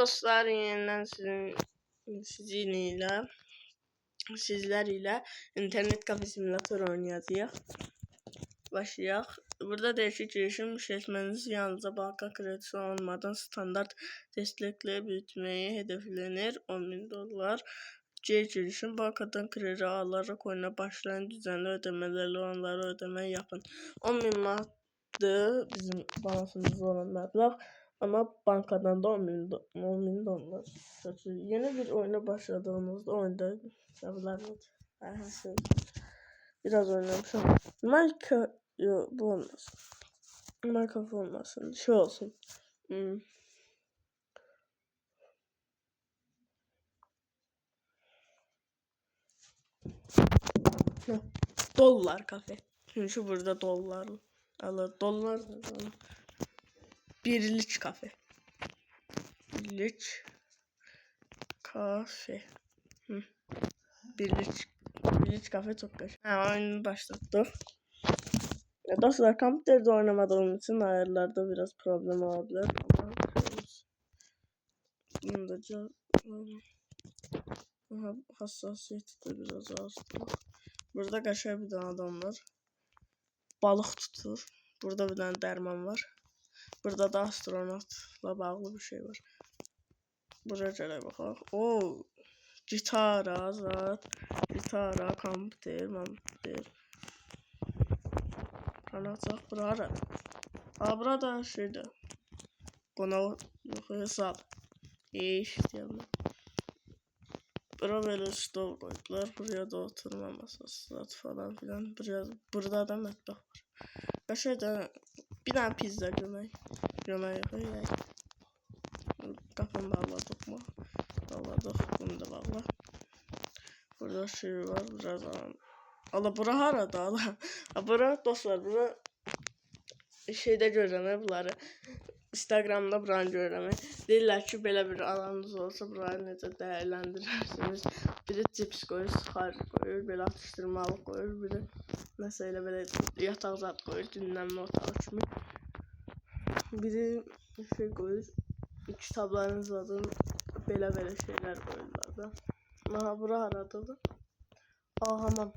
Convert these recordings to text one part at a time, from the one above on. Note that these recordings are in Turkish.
dostlar, yeniden sizler ile internet kafe simülatör oynayacağız. Başlayaq. Burada değişik girişim işletmeniz yalnızca banka kredisi olmadan standart destekle büyütmeyi hedeflenir. $10.000. C girişim bankadan kredi alarak oyuna başlayan düzenli ödemelerle onları ödeme yapın. 10.000 manatdır bizim balansımızda olan məbləğ. Ama bankadan da $10.000. Yeni bir oyuna başladığımızda oyunda biraz oynamışım. Bu olmaz. Minecraft olmasın. Şey olsun. Dolar kafe. Çünkü burada dolar. Dolar. Birlik kafe. Birlik kafe. Birlik kafe çok güzel. Oyunu başlattık. Dostlar, kompüterde oynamadığım için ayarlarda biraz problem olabilir. Ama hassasiyeti de biraz az. Burada kaşar bir tane adam var. Balık tutur. Burada bir tane derman var. Burada da astronotla bağlı bir şey var. Buraya gələ baxaq. Gitara, kompüter. Anahtar burada. Burada şeyde. Qonaq hesab. İşte. Bura böyle stol koydular. Buraya da oturma masası falan filan. Burada da mətbəx var. Aşağıda bir tane pizza gömək. Qapını bağladık mı? Bağladık. Bunu da bağla. Burada şey var. Biraz bura harada? Bura dostlar, bura şeydə görürəm bunları. Instagramda buranı görürəm. Deyirlər ki, belə bir alanınız olsa burayı necə dəyərləndirirsiniz. Biri cips koyur, sıxar koyur, belə atışdırmalı koyur, biri nəsə elə belə yataq zat koyur, dinlənmə otağı kimi. Biri şey koyur, kitablarınız adın belə şeylər koyurlar da. Bura haradadır? Hamam.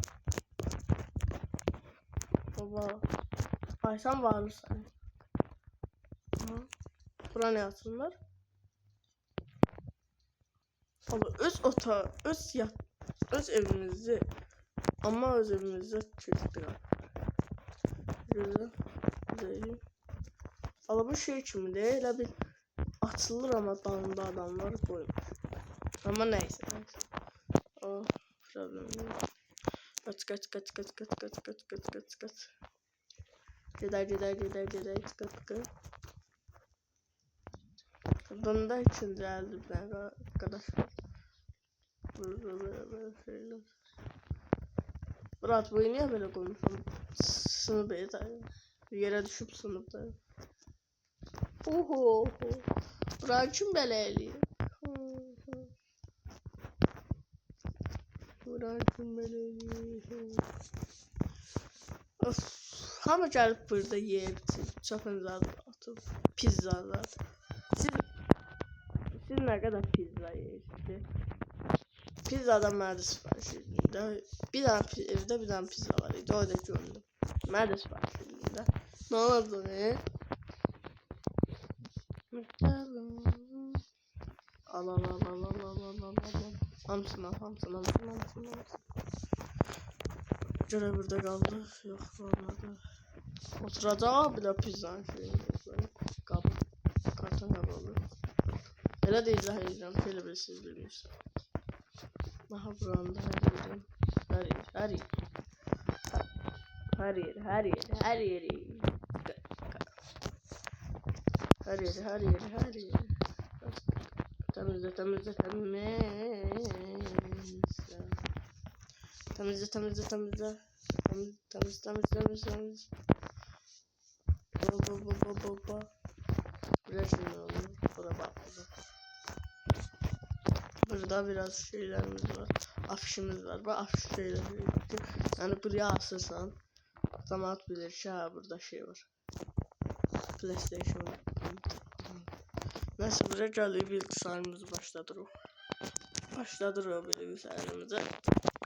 Baba. Aysan varırsan. Bura ne yapsınlar? Ama öz evimizi çektik. Güzel. Ama bu şey kimi değil, elə bir açılır ama dalında adamlar koymuş. Ama neyse. Problem yok. Kaç. Gider. Kaç. Bunda için geldi ben arkadaşlar. Böyle şeyler. Murat, bu niye böyle konuşuyorum? Sınıfta yere düşüp sınıfta. Murat'cığım beleli. Ama gelip burada yer çapınızı atıp pizzalar. Siz ne kadar pizza yersiniz? Pizzadan mənə sifariş edildi. Evdə bir tane pizza var idi. O da gördüm. Mənə sifariş edildi. Ne oldu ne? Al. Hamsını. Göre burada kaldı. Yok olmadı. Oturacaq bir de pizzanın şeyini. Karton kabı olur. Elə də izah edəcəm, şöyle bir siz bilmirsiniz. Aha buranda her yeri. Temizle. Biraz şöyle olur. Buna bakacağım. Burada biraz şeylerimiz var. Afişimiz var. Bu afiş şeyleri. Yani buraya asırsan otomat bilir ki burada şey var. PlayStation. Neyse buraya gelip bilgisayarımızı başladırıq. Başladırıq bilgisayarımızı.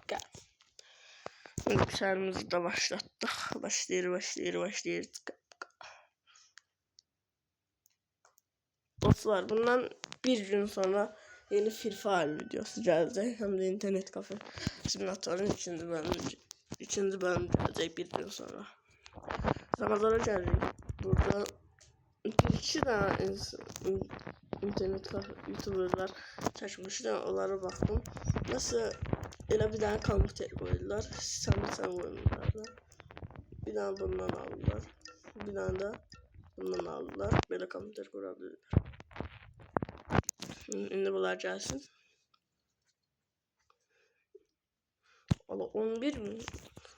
Gel. Bilgisayarımızı da başlattık. Başlayır. Dostlar bundan bir gün sonra yeni Free Fire videosu gelecek. Hem de internet kafe simülatörün ikinci bölüm gelecek bir gün sonra. Ramazan'a geldik. Burada bir iki tane internet kafe youtuberlar çəkmişdi. Onlara baktım. Nasıl elə bir tane kompüter koydular. Sen oyunlarda. Bir tane bundan aldılar. Bir tane de bundan aldılar. Böyle kompüter kurabilirler. Şimdi bunlar gelsin. Allah 11 mi?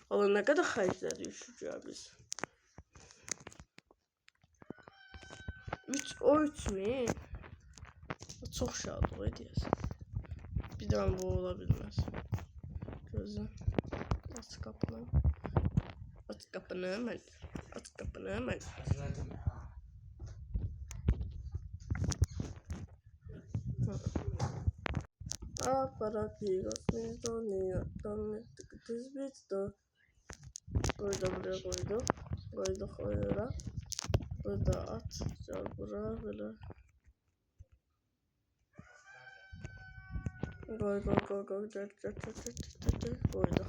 Allah ne kadar xərclər düşürük biz. 3 mi? Çok şadıq edəyəsən. Bir daha bu ola bilməz. Gözüm. Aç qapını. Aç qapını mən. Aç qapını mən. Aparativos Mizdonia Domestic Disbitsto. Koyduk buraya koyduk. Koyduk oraya. Burada at. Gel buraya böyle. Koy. Koyduk.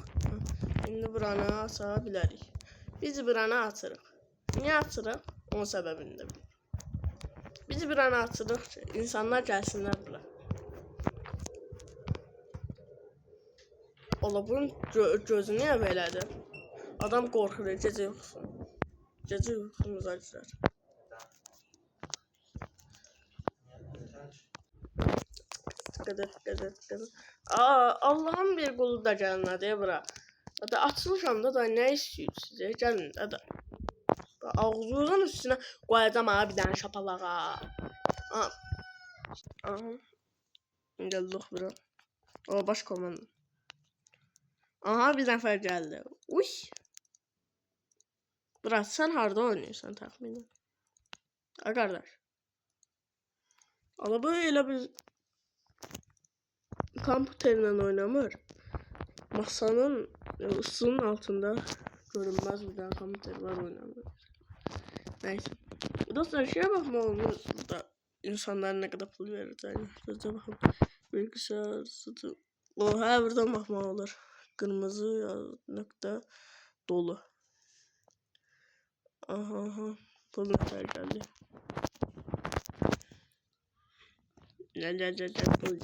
Şimdi buranı açabiliriz. Biz buranı açırıq. Niye açırıq? Onun səbəbini də bilmiyorum. Biz buranı açırıq ki, insanlar gəlsinlər bura. Ola bunun gözü niyə belədir? Adam qorxur, gecə yuxusun. Gecə yuxumuza girer. Dikkat. Allah'ın bir qulu da gəlin hadi bura. Hadi açılışam da ne istiyor size? Gelin hadi. Ağzınızın üstüne koyacağım abi bir tane şapalağa. Aha. Geldik bura. O baş komanda. Aha bir nefer geldi. Uy. Biraz sen harda oynuyorsan tahminen. Ha kardeş. Ama böyle bir kompüterle oynamır. Masanın ısının altında görünmez bir tane kompüter var oynamıyor. Neyse. Dostlar şeye bakma olmuş burada. İnsanlar ne kadar pul vereceğini. Şöyle bakın. Bilgisayar, sütü. O her buradan bakma olur. Kırmızı nokta dolu. Aha. Pul miktar geldi. Gel pul.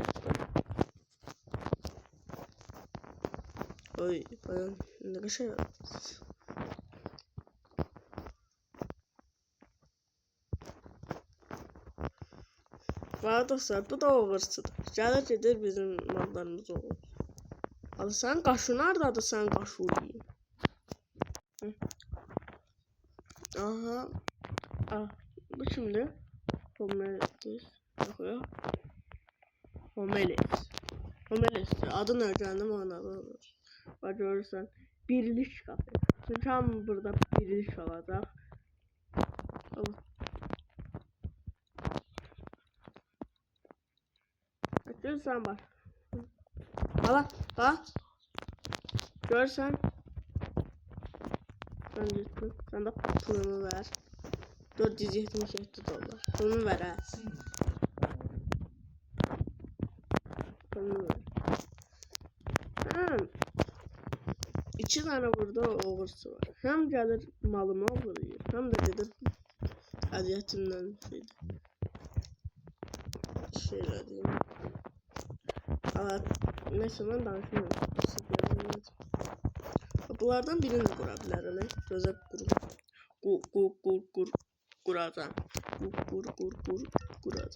Oy falan ne şey var. Valla dostlar bu da oversıdır. Gelir bizim mallarımız olur. Abi sen kaşı nerede sen kaşı yiyeyim. Aha. Bu şimdi Homelis yapıyor. Homelis adı ne canım ona olur. Bak görürsen birlik kafe. Çünkü tam burada birlik olacak. Görürsen bak. Ha. Görsen. Sen de pulunu ver. 477 dolar. Pulunu ver ha. Pulunu ver. İki tane burada oversu var. Hem gelir malımı vuruyor. Hem de gelir aziyetimden şeyler diyeyim. Neyse ben danışmıyorum. Bunlardan birini de kurabilirler. Gözə kuracağım. Kuracağım. Buradan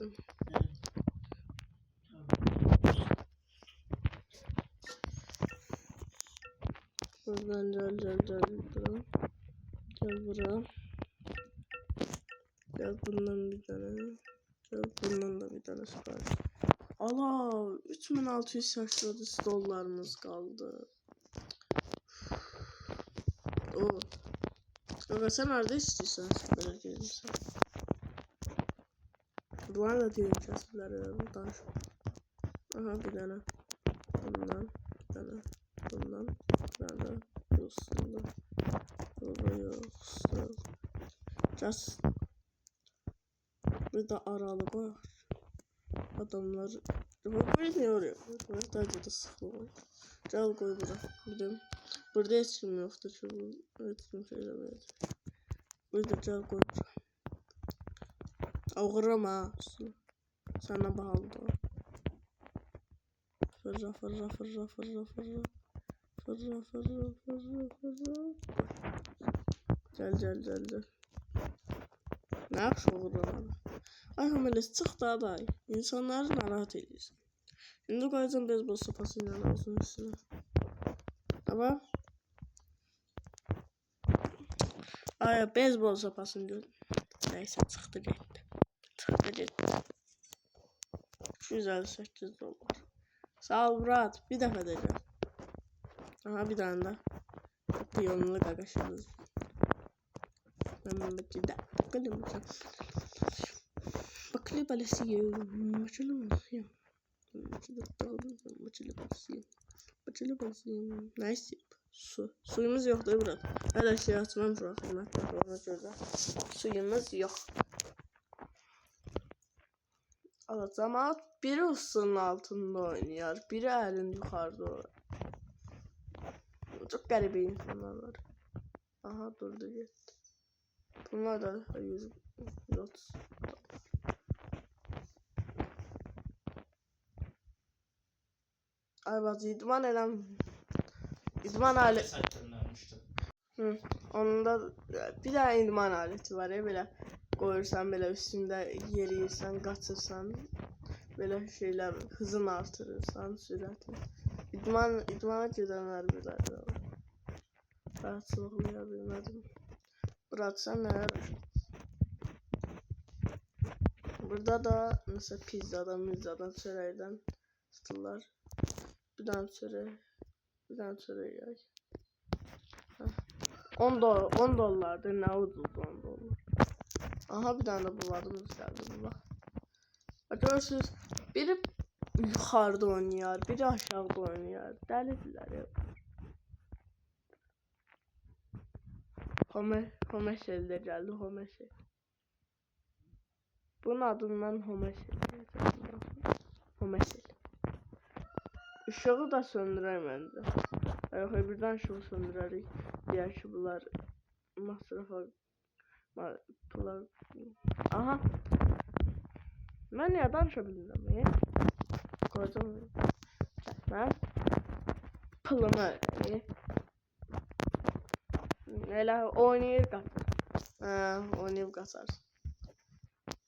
gel buraya. Gel bundan bir tane. Gel bundan da bir tane sipariş. Allah 3680 dolarımız kaldı. Kanka sen nerede istiyorsan böyle gelirsen. Bunlar da diyelim kesirler danış. Aha bir tane. Bundan bir tane. Bundan bir tane. Yoksulda. Baba yoksul. Just. Bir de aralık var. Adamlar. Böyle ne oluyor? Daha da sıkılıyor. Gel koy bura. Gidelim. Burada hiç kim yoktu. Çünkü hiç kim söylemedi. Burada gel koy bura. Avgırama. Sana bağlı da. Fırra fırra fırra fırra fırra. Fırra fırra fırra fırra. Gel. Ne yapıyor burada? Ay hamelesi çık daha da. İnsanları narahat ediyorsun. Şimdi koyacağım beyzbol sopasıyla ağzının üstüne. Tamam. Ay beyzbol sopasını gördüm. Neyse çıktı gitti. 258 dolar. Sağ ol Murat. Bir defa diyeceğim. Aha bir tane daha. Piyonlu gagaşımız. Ben bir de bakalım. Bakalım balesiyim. Bakalım. Nice. Suyumuz yok da burada. Her şey açmam şu an. Suyumuz yok. Ama biri ısının altında oynuyor. Biri elin yukarıda. Çok garip insanlar var. Aha durdu gitti. Bunlar da 130. Ay bak idman aleti. Onun da bir tane idman aleti var ya böyle koyursan böyle üstünde yeriysen kaçırsan böyle şeyler hızını artırırsan süratini. İdmana gidenler bilir. Rahatsızlığı bilmedim. Bıraksan neler olur. Burada da mesela pizzadan çöreğden tutular. Bir tane çöreği yay. 10 dolardı ne ucuz 10 dolar. Aha bir tane de buladığımız geldi bak. Arkadaşlar biri yukarıda oynuyor, biri aşağıda oynuyor. Delidiler ya. Homeşel'de geldi Homeşel. Bunun adından Homeşel. Işığı da söndüremem de. Birden ışığı söndürerek diğer şubular masrafa pular. Aha. Ben ya danışabilirim ya. Koydum. Ben pılımı neler oynayır kaçar. Oynayıp kaçar.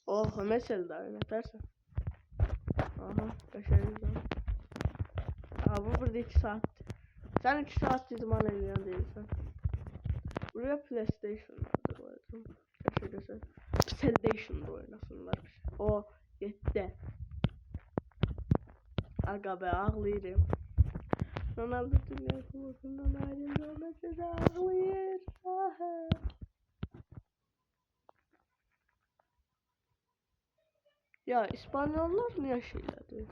Oh mesela oynatarsan. Aha başarılı. Bu burada 2 saat. Sen 2 saat idman ediyorsun değilsen. Buraya PlayStation vardır bu arada. Şöyle PlayStation'da oynasınlar. O yetti. Aga be ağlayırım. Ronaldo Dünya Kupası'ndan ayrıldı. Ağlayır. Ya İspanyollar niye şeyler diyor?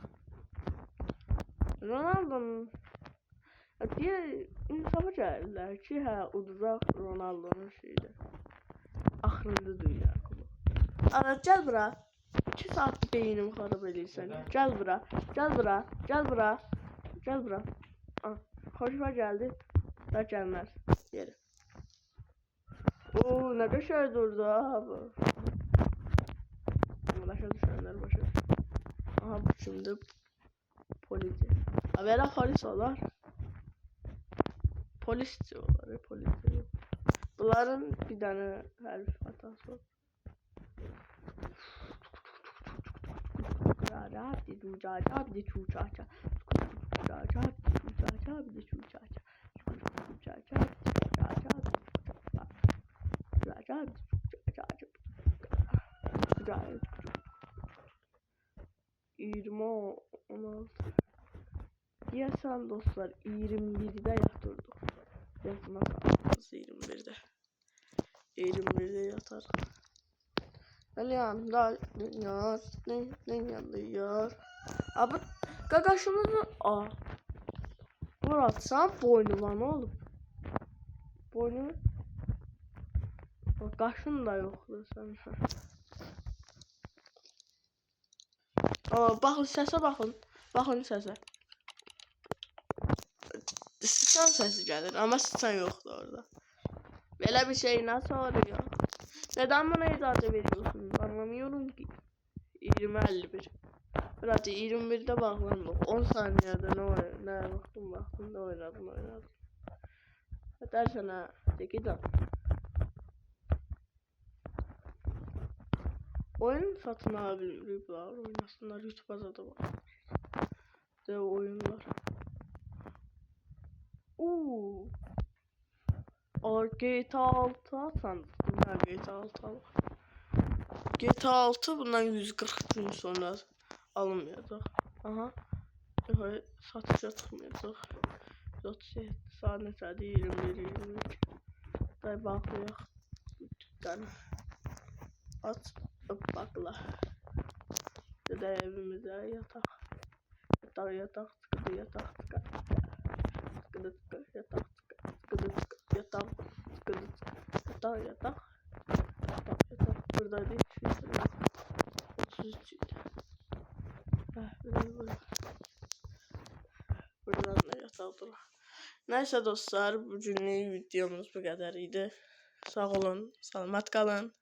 Ronaldo'nun diye insafı geldiler ki udacak Ronaldo'nun şeyleri. Ahırında Dünya Kupası. Ara gel bura. 2 saat beynim xarab eləyirsən. Gel bura. Xoşuma geldi. Da gelmez. Yeri. Oo ne kadar durdu abi. Başa düşenler başa. Aha bu şimdi polisi. Habera polis olar. Polis diyorlar. Bunların bir tane harf hatası var. Diyesen dostlar 21'de yatırdık. Yatma saatimiz 21'de. 21'de yatar. Yanında yanıyor. Abi gagaşımızı Murat sen boynuma ne olup? Boynu kaşın da yoktu sen. Bakın sese bakın. Bakın sese. Sıçan sesi gelir ama sıçan yoktu orada. Böyle bir şey nasıl oluyor? Neden bana icazı veriyorsunuz? Anlamıyorum ki. 20-51. Biraz 21'de bağlandık. 10 saniyede ne baktım da oynadım. Dersen ha. Çekeceğim. Oyun satın alabilirler. Oynasınlar. YouTube'a da var. De oyunlar. GTA 6 sandım. GTA 6 al. GTA 6 bundan 140 gün sonra alınmayacak. Aha. Satışa çıkmayacak. 37 saniye 21. Day bakıyor. Dükkanı. At bakla. Dede evimize yatak. Yatak. Burada değil. 33. Buradan da yatak dur. Neyse dostlar, bugünlük videomuz bu kadar idi. Sağ olun, salamat kalın.